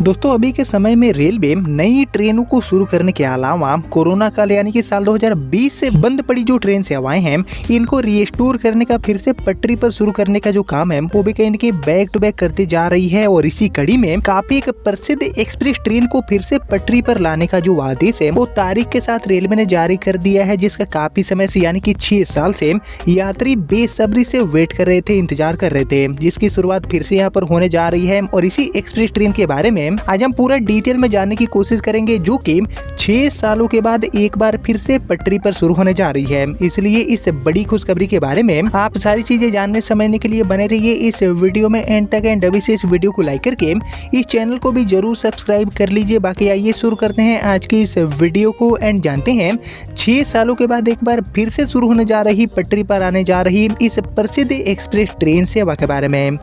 दोस्तों अभी के समय में रेलवे नई ट्रेनों को शुरू करने के अलावा कोरोना काल यानी कि साल 2020 से बंद पड़ी जो ट्रेन सेवाएं हैं इनको रिस्टोर करने का फिर से पटरी पर शुरू करने का जो काम है वो भी कहीं ना कहीं बैक टू बैक करती जा रही है। और इसी कड़ी में काफी एक प्रसिद्ध एक्सप्रेस ट्रेन को फिर से पटरी पर लाने का जो आदेश है वो तारीख के साथ रेलवे ने जारी कर दिया है, जिसका काफी समय से यानी कि 6 साल से यात्री बेसब्री से वेट कर रहे थे, इंतजार कर रहे थे, जिसकी शुरुआत फिर से यहाँ पर होने जा रही है। और इसी एक्सप्रेस ट्रेन के बारे में आज हम पूरा डिटेल में जानने की कोशिश करेंगे, जो कि 6 सालों के बाद एक बार फिर से पटरी पर शुरू होने जा रही है। इसलिए इस बड़ी खुशखबरी के बारे में आप सारी चीजें जानने समझने के लिए बने रहिए इस वीडियो में एंड तक। एंड अभी से इस वीडियो को लाइक करके इस चैनल को भी जरूर सब्सक्राइब कर लीजिए। बाकी आइए शुरू करते हैं आज की इस वीडियो को एंड जानते हैं 6 सालों के बाद एक बार फिर से शुरू होने जा रही पटरी पर आने जा रही इस प्रसिद्ध एक्सप्रेस ट्रेन सेवा के बारे में।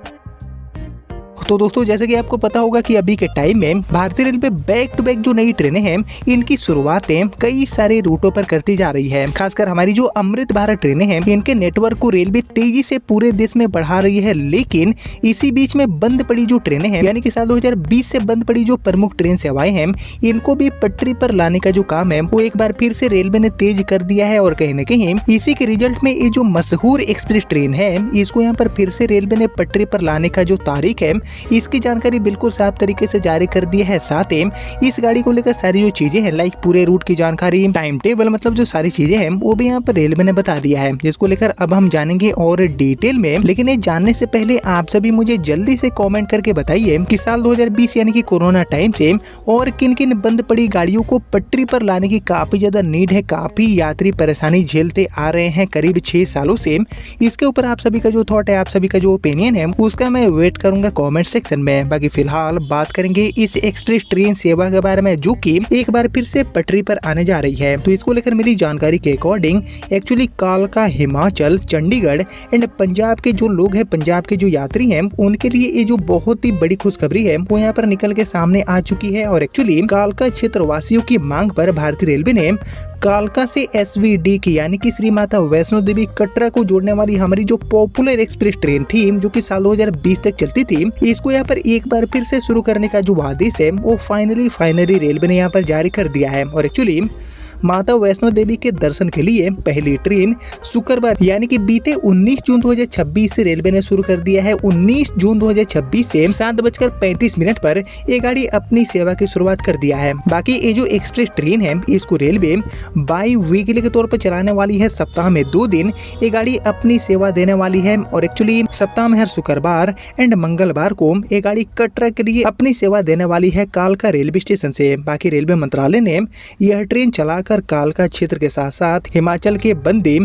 तो दोस्तों जैसे कि आपको पता होगा कि अभी के टाइम में भारतीय रेलवे बैक टू बैक जो नई ट्रेनें हैं इनकी शुरुआतें कई सारे रूटों पर करती जा रही है। खासकर हमारी जो अमृत भारत ट्रेनें हैं इनके नेटवर्क को रेलवे तेजी से पूरे देश में बढ़ा रही है। लेकिन इसी बीच में बंद पड़ी जो ट्रेनें हैं यानी कि साल 2020 से बंद पड़ी जो प्रमुख ट्रेन सेवाएं हैं इनको भी पटरी पर लाने का जो काम है वो एक बार फिर से रेलवे ने तेज कर दिया है। और कहीं न कहीं इसी के रिजल्ट में ये जो मशहूर एक्सप्रेस ट्रेन है इसको यहाँ पर फिर से रेलवे ने पटरी पर लाने का जो तारीख है इसकी जानकारी बिल्कुल साफ तरीके से जारी कर दी है। साथ ही इस गाड़ी को लेकर सारी जो चीजें हैं लाइक पूरे रूट की जानकारी, टाइम टेबल, मतलब जो सारी चीजें हैं वो भी यहाँ पर रेलवे ने बता दिया है, जिसको लेकर अब हम जानेंगे और डिटेल में। लेकिन ये जानने से पहले आप सभी मुझे जल्दी से कमेंट करके बताइए कि साल 2020 यानी कि कोरोना टाइम से और किन किन बंद पड़ी गाड़ियों को पटरी पर लाने की काफी ज्यादा नीड है। काफी यात्री परेशानी झेलते आ रहे हैं करीब 6 सालों से। इसके ऊपर आप सभी का जो थॉट है, आप सभी का जो ओपिनियन है उसका मैं वेट करूंगा कमेंट सेक्शन में। बाकी फिलहाल बात करेंगे इस एक्सप्रेस ट्रेन सेवा के बारे में जो कि एक बार फिर से पटरी पर आने जा रही है। तो इसको लेकर मिली जानकारी के अकॉर्डिंग एक्चुअली कालका, हिमाचल, चंडीगढ़ एंड पंजाब के जो लोग हैं, पंजाब के जो यात्री हैं उनके लिए ये जो बहुत ही बड़ी खुशखबरी है वो यहाँ पर निकल के सामने आ चुकी है। और एक्चुअली कालका क्षेत्र वासियों की मांग पर भारतीय रेलवे ने कालका से एसवीडी की यानी कि श्री माता वैष्णो देवी कटरा को जोड़ने वाली हमारी जो पॉपुलर एक्सप्रेस ट्रेन थी जो कि साल 2020 तक चलती थी, इसको यहाँ पर एक बार फिर से शुरू करने का जो आदेश है वो फाइनली रेलवे ने यहाँ पर जारी कर दिया है। और एक्चुअली माता वैष्णो देवी के दर्शन के लिए पहली ट्रेन शुक्रवार यानी कि बीते 19 जून 2026 से रेलवे ने शुरू कर दिया है। 19 जून 2026 से 7:35 पर ये गाड़ी अपनी सेवा की शुरुआत कर दिया है। बाकी ये जो एक्सप्रेस ट्रेन है इसको रेलवे बाई वीकली के तौर पर चलाने वाली है। सप्ताह में 2 दिन ये गाड़ी अपनी सेवा देने वाली है। और एक्चुअली सप्ताह में हर शुक्रवार एंड मंगलवार को ये गाड़ी कटरा के लिए अपनी सेवा देने वाली है कालका रेलवे स्टेशन से। बाकी रेलवे मंत्रालय ने यह ट्रेन चला कालका क्षेत्र के साथ साथ हिमाचल के बंदी,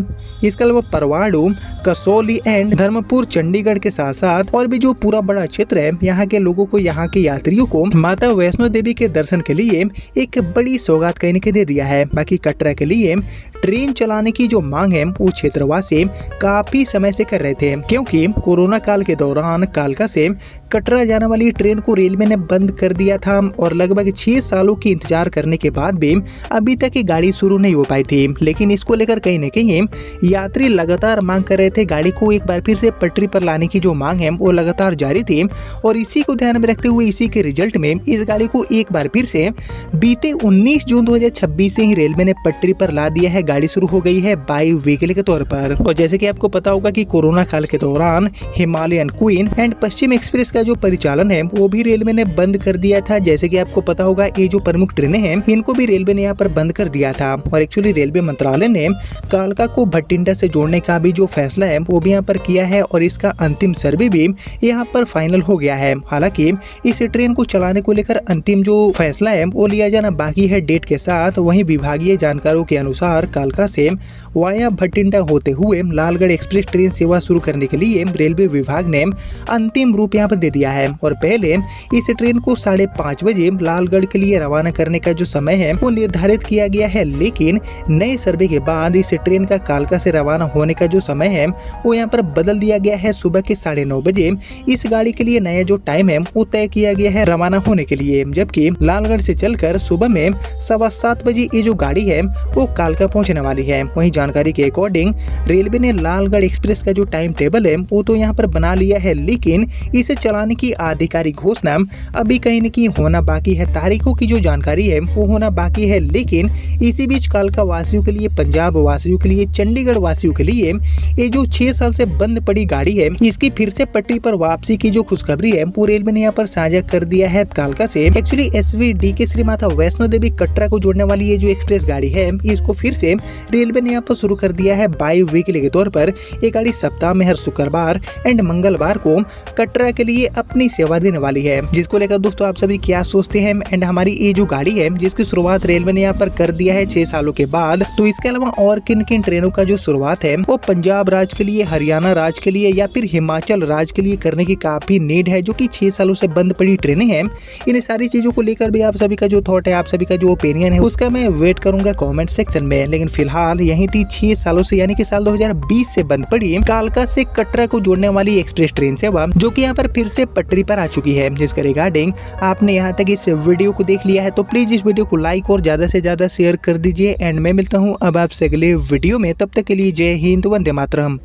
इसके अलावा परवाणु, कसौली एंड धर्मपुर, चंडीगढ़ के साथ साथ और भी जो पूरा बड़ा क्षेत्र है यहाँ के लोगों को, यहाँ के यात्रियों को माता वैष्णो देवी के दर्शन के लिए एक बड़ी सौगात कहने के दे दिया है। बाकी कटरा के लिए ट्रेन चलाने की जो मांग है वो क्षेत्रवासी काफी समय से कर रहे थे, क्योंकि कोरोना काल के दौरान कालका से कटरा जाने वाली ट्रेन को रेलवे ने बंद कर दिया था। और लगभग 6 सालों की इंतजार करने के बाद भी अभी तक ये गाड़ी शुरू नहीं हो पाई थी। लेकिन इसको लेकर कहीं न कहीं यात्री लगातार मांग कर रहे थे, गाड़ी को एक बार फिर से पटरी पर लाने की जो मांग है वो लगातार जारी थी। और इसी को ध्यान में रखते हुए इसी के रिजल्ट में इस गाड़ी को एक बार फिर से बीते 19 जून 2026 से ही रेलवे ने पटरी पर ला दिया है। गाड़ी शुरू हो गई है बाई वीकली के तौर पर। और जैसे कि आपको पता होगा कि कोरोना काल के दौरान Himalayan queen and Paschim express का जो परिचालन है वो भी रेलवे ने बंद कर दिया था। जैसे कि आपको पता होगा ये जो प्रमुख ट्रेनें हैं इनको भी रेलवे ने यहाँ पर बंद कर दिया था। और एक्चुअली रेलवे मंत्रालय ने कालका को भटिंडा से जोड़ने का भी जो फैसला है वो भी यहाँ पर किया है और इसका अंतिम सर्वे भी यहाँ पर फाइनल हो गया है। हालांकि इस ट्रेन को चलाने को लेकर अंतिम जो फैसला है वो लिया जाना बाकी है डेट के साथ। वहीं विभागीय जानकारों के अनुसार कालका से वाया भटिंडा होते हुए लालगढ़ एक्सप्रेस ट्रेन सेवा शुरू करने के लिए रेलवे विभाग ने अंतिम रूप यहाँ पर दे दिया है। और पहले इस ट्रेन को 5:30 बजे लालगढ़ के लिए रवाना करने का जो समय है वो निर्धारित किया गया है, लेकिन नए सर्वे के बाद इस ट्रेन का कालका से रवाना होने का जो समय है वो यहाँ पर बदल दिया गया है सुबह के 9:30 बजे। इस गाड़ी के लिए नया जो टाइम है वो तय किया गया है रवाना होने के लिए, जबकि लालगढ़ से चलकर सुबह में 7:15 बजे ये जो गाड़ी है वो कालका पहुंचने वाली है। वहीं जानकारी के अकॉर्डिंग रेलवे ने लालगढ़ एक्सप्रेस का जो टाइम टेबल है वो तो यहाँ पर बना लिया है, लेकिन इसे चलाने की आधिकारिक घोषणा अभी कहीं न कहीं होना बाकी है। तारीखों की जो जानकारी है वो होना बाकी है, लेकिन इसी बीच कालका वासियों के लिए, पंजाब वासियों के लिए, चंडीगढ़ वासियों के लिए ये जो 6 साल से बंद पड़ी गाड़ी है इसकी फिर से पटरी पर वापसी की जो खुशखबरी है वो रेलवे ने यहाँ पर साझा कर दिया है कालका से। एक्चुअली एसवीडी के श्री माता वैष्णो देवी कटरा को जोड़ने वाली ये जो एक्सप्रेस गाड़ी है इसको फिर से रेलवे ने यहाँ पर शुरू कर दिया है बाई वीकली के तौर पर। ये गाड़ी सप्ताह में हर शुक्रवार एंड मंगलवार को कटरा के लिए अपनी सेवा देने वाली है, जिसको लेकर दोस्तों आप सभी क्या सोचते हैं। एंड हमारी ये जो गाड़ी है जिसकी शुरुआत रेलवे ने यहाँ पर कर दिया है 6 सालों के बाद, तो इसके अलावा और किन किन ट्रेनों का जो शुरुआत है वो पंजाब राज्य के लिए, हरियाणा राज्य के लिए या फिर हिमाचल राज्य के लिए करने की काफी नीड है, जो कि 6 सालों से बंद पड़ी ट्रेनें हैं। इन सारी चीजों को लेकर भी आप सभी का जो थॉट है, आप सभी का जो ओपिनियन है उसका मैं वेट करूंगा कमेंट सेक्शन में। लेकिन फिलहाल यही थी 6 सालों से यानी कि साल 2020 से बंद पड़ी कालका से कटरा को जोड़ने वाली एक्सप्रेस ट्रेन सेवा, जो कि यहाँ पर फिर से पटरी पर आ चुकी है। जिसके रिगार्डिंग आपने यहाँ तक इस वीडियो को देख लिया है तो प्लीज इस वीडियो को लाइक और ज्यादा से ज्यादा शेयर कर दीजिए। एंड मैं मिलता हूँ अब आपसे अगले वीडियो में, तब तक के लिए जय हिंद, वंदे मातरम।